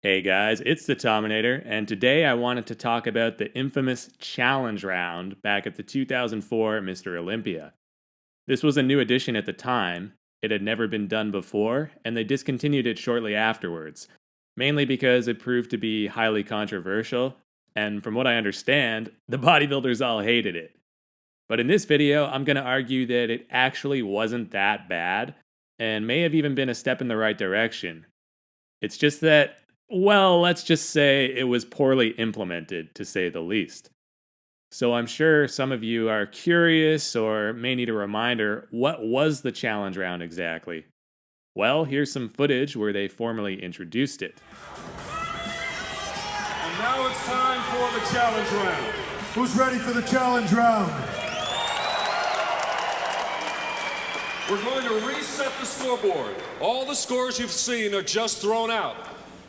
Hey guys, it's the Tominator, and today I wanted to talk about the infamous challenge round back at the 2004 Mr. Olympia. This was a new addition at the time, it had never been done before, and they discontinued it shortly afterwards, mainly because it proved to be highly controversial, and from what I understand, the bodybuilders all hated it. But in this video, I'm going to argue that it actually wasn't that bad, and may have even been a step in the right direction. It's just that, well, let's just say it was poorly implemented, to say the least. So I'm sure some of you are curious or may need a reminder, what was the challenge round exactly? Well, here's some footage where they formally introduced it. And now it's time for the challenge round. Who's ready for the challenge round? We're going to reset the scoreboard. All the scores you've seen are just thrown out.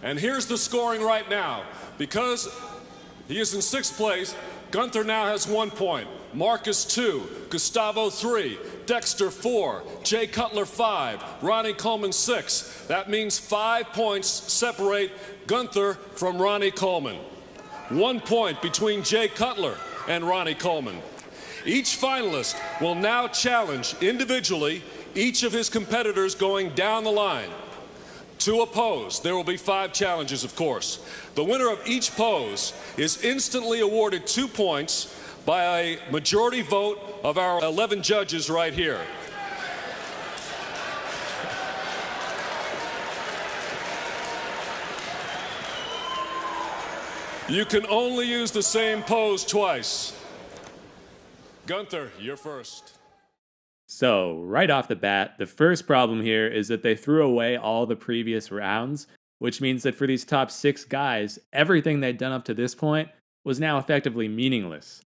And here's the scoring right now. Because he is in 6th place, Gunther now has 1 point, Marcus 2, Gustavo 3, Dexter 4, Jay Cutler 5, Ronnie Coleman 6. That means 5 points separate Gunther from Ronnie Coleman. 1 point between Jay Cutler and Ronnie Coleman. Each finalist will now challenge individually each of his competitors going down the line. To a pose, there will be 5 challenges, of course. The winner of each pose is instantly awarded 2 points by a majority vote of our 11 judges right here. You can only use the same pose twice. Gunther, you're first. So, right off the bat, the first problem here is that they threw away all the previous rounds, which means that for these top 6 guys, everything they'd done up to this point was now effectively meaningless.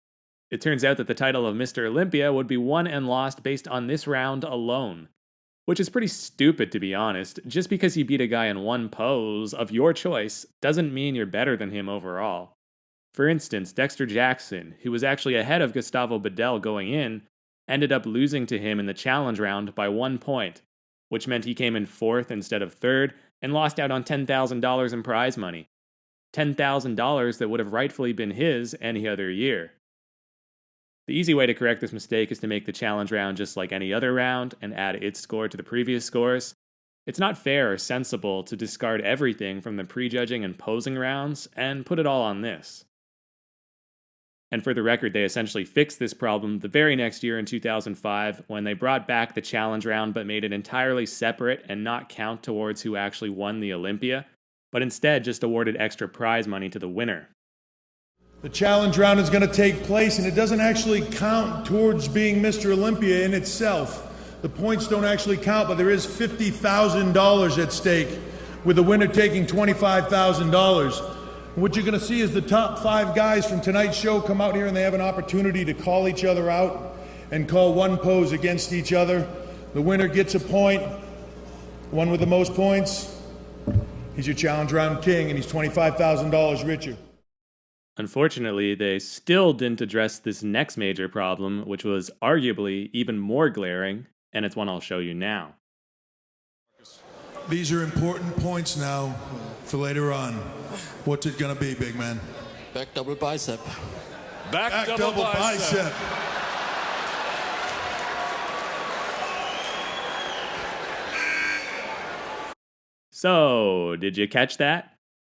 It turns out that the title of Mr. Olympia would be won and lost based on this round alone, which is pretty stupid to be honest. Just because you beat a guy in one pose of your choice doesn't mean you're better than him overall. For instance, Dexter Jackson, who was actually ahead of Gustavo Bedell going in, ended up losing to him in the challenge round by 1 point, which meant he came in 4th instead of 3rd and lost out on $10,000 in prize money. $10,000 that would have rightfully been his any other year. The easy way to correct this mistake is to make the challenge round just like any other round and add its score to the previous scores. It's not fair or sensible to discard everything from the prejudging and posing rounds and put it all on this. And for the record, they essentially fixed this problem the very next year in 2005 when they brought back the challenge round but made it entirely separate and not count towards who actually won the Olympia, but instead just awarded extra prize money to the winner. The challenge round is going to take place, and it doesn't actually count towards being Mr. Olympia in itself. The points don't actually count, but there is $50,000 at stake, with the winner taking $25,000. What you're going to see is the top 5 guys from tonight's show come out here and they have an opportunity to call each other out and call one pose against each other. The winner gets a point. One with the most points, he's your challenge round king, and he's $25,000 richer. Unfortunately, they still didn't address this next major problem, which was arguably even more glaring, and it's one I'll show you now. These are important points now for later on. What's it gonna be, big man? Back double bicep. Back double bicep. So, did you catch that?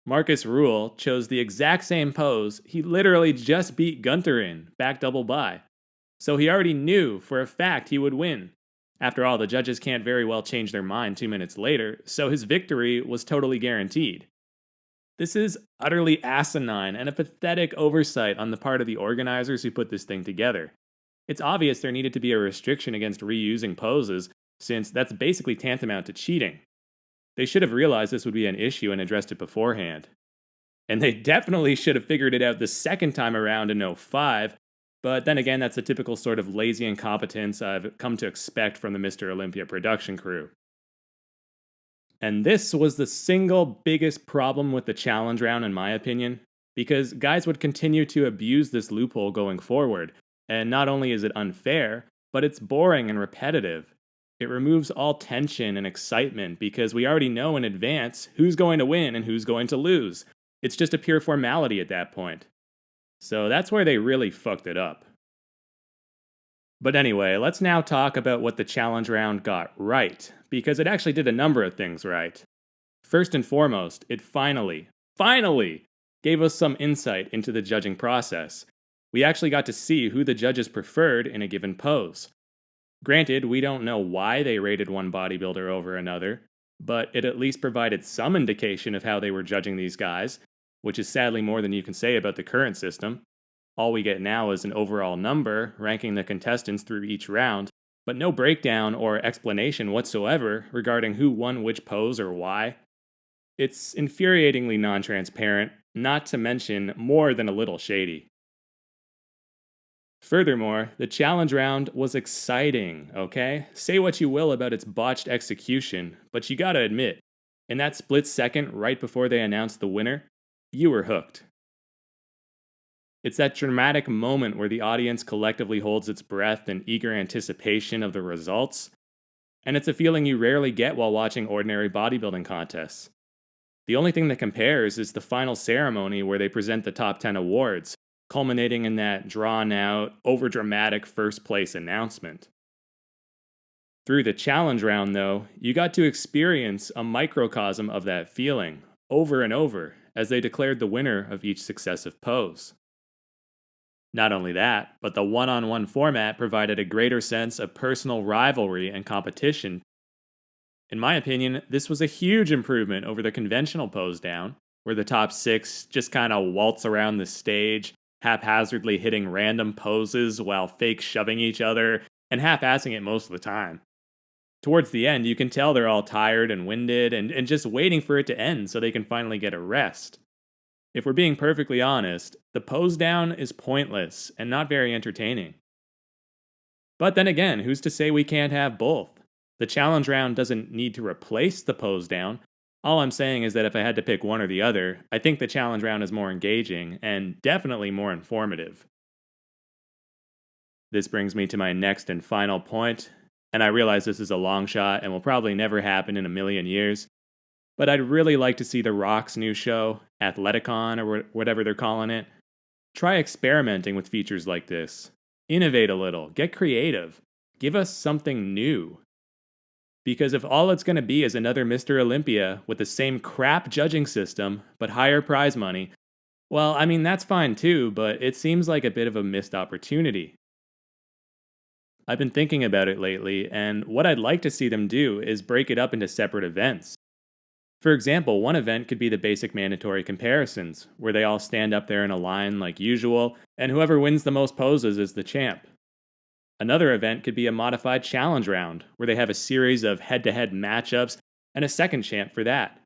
Marcus Rule chose the exact same pose he literally just beat Gunther in, back double bi. So he already knew for a fact he would win. After all, the judges can't very well change their mind 2 minutes later, so his victory was totally guaranteed. This is utterly asinine and a pathetic oversight on the part of the organizers who put this thing together. It's obvious there needed to be a restriction against reusing poses, since that's basically tantamount to cheating. They should have realized this would be an issue and addressed it beforehand. And they definitely should have figured it out the second time around in 05, but then again, that's the typical sort of lazy incompetence I've come to expect from the Mr. Olympia production crew. And this was the single biggest problem with the challenge round in my opinion, because guys would continue to abuse this loophole going forward, and not only is it unfair, but it's boring and repetitive. It removes all tension and excitement because we already know in advance who's going to win and who's going to lose. It's just a pure formality at that point. So that's where they really fucked it up. But anyway, let's now talk about what the challenge round got right, because it actually did a number of things right. First and foremost, it finally gave us some insight into the judging process. We actually got to see who the judges preferred in a given pose. Granted, we don't know why they rated one bodybuilder over another, but it at least provided some indication of how they were judging these guys, which is sadly more than you can say about the current system. All we get now is an overall number ranking the contestants through each round, but no breakdown or explanation whatsoever regarding who won which pose or why. It's infuriatingly non-transparent, not to mention more than a little shady. Furthermore, the challenge round was exciting, okay? Say what you will about its botched execution, but you gotta admit, in that split second right before they announced the winner, you were hooked. It's that dramatic moment where the audience collectively holds its breath in eager anticipation of the results, and it's a feeling you rarely get while watching ordinary bodybuilding contests. The only thing that compares is the final ceremony where they present the top 10 awards, culminating in that drawn-out, overdramatic first-place announcement. Through the challenge round, though, you got to experience a microcosm of that feeling, over and over, as they declared the winner of each successive pose. Not only that, but the one-on-one format provided a greater sense of personal rivalry and competition. In my opinion, this was a huge improvement over the conventional pose down, where the top 6 just kind of waltz around the stage, haphazardly hitting random poses while fake shoving each other, and half-assing it most of the time. Towards the end, you can tell they're all tired and winded, and just waiting for it to end so they can finally get a rest. If we're being perfectly honest, the pose down is pointless and not very entertaining. But then again, who's to say we can't have both? The challenge round doesn't need to replace the pose down. All I'm saying is that if I had to pick one or the other, I think the challenge round is more engaging and definitely more informative. This brings me to my next and final point, and I realize this is a long shot and will probably never happen in a million years, but I'd really like to see The Rock's new show, Athleticon or whatever they're calling it, try experimenting with features like this. Innovate a little, get creative, give us something new. Because if all it's going to be is another Mr. Olympia with the same crap judging system, but higher prize money, well, I mean, that's fine too, but it seems like a bit of a missed opportunity. I've been thinking about it lately, and what I'd like to see them do is break it up into separate events. For example, one event could be the basic mandatory comparisons, where they all stand up there in a line like usual, and whoever wins the most poses is the champ. Another event could be a modified challenge round, where they have a series of head-to-head matchups and a second champ for that.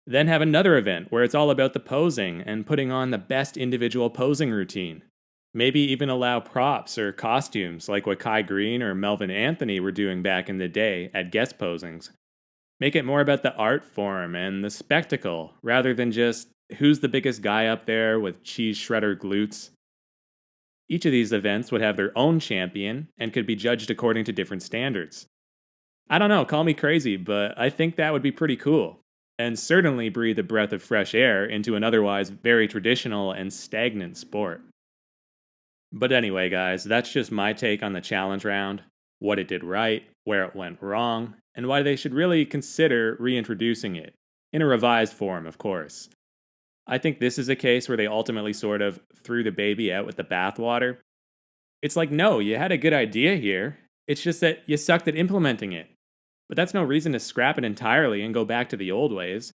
Then have another event where it's all about the posing and putting on the best individual posing routine. Maybe even allow props or costumes like what Kai Green or Melvin Anthony were doing back in the day at guest posings. Make it more about the art form and the spectacle, rather than just who's the biggest guy up there with cheese shredder glutes. Each of these events would have their own champion and could be judged according to different standards. I don't know, call me crazy, but I think that would be pretty cool, and certainly breathe a breath of fresh air into an otherwise very traditional and stagnant sport. But anyway, guys, that's just my take on the challenge round, what it did right, where it went wrong, and why they should really consider reintroducing it, in a revised form, of course. I think this is a case where they ultimately sort of threw the baby out with the bathwater. It's like, no, you had a good idea here. It's just that you sucked at implementing it. But that's no reason to scrap it entirely and go back to the old ways.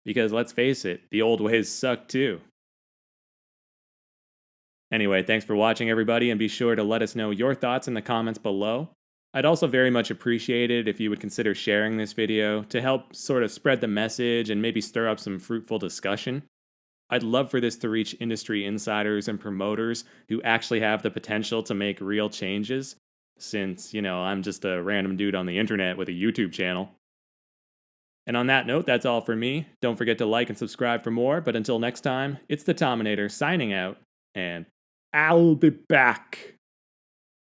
Because let's face it, the old ways suck too. Anyway, thanks for watching, everybody, and be sure to let us know your thoughts in the comments below. I'd also very much appreciate it if you would consider sharing this video to help sort of spread the message and maybe stir up some fruitful discussion. I'd love for this to reach industry insiders and promoters who actually have the potential to make real changes, since, I'm just a random dude on the internet with a YouTube channel. And on that note, that's all for me. Don't forget to like and subscribe for more, but until next time, it's the Tominator signing out, and I'll be back.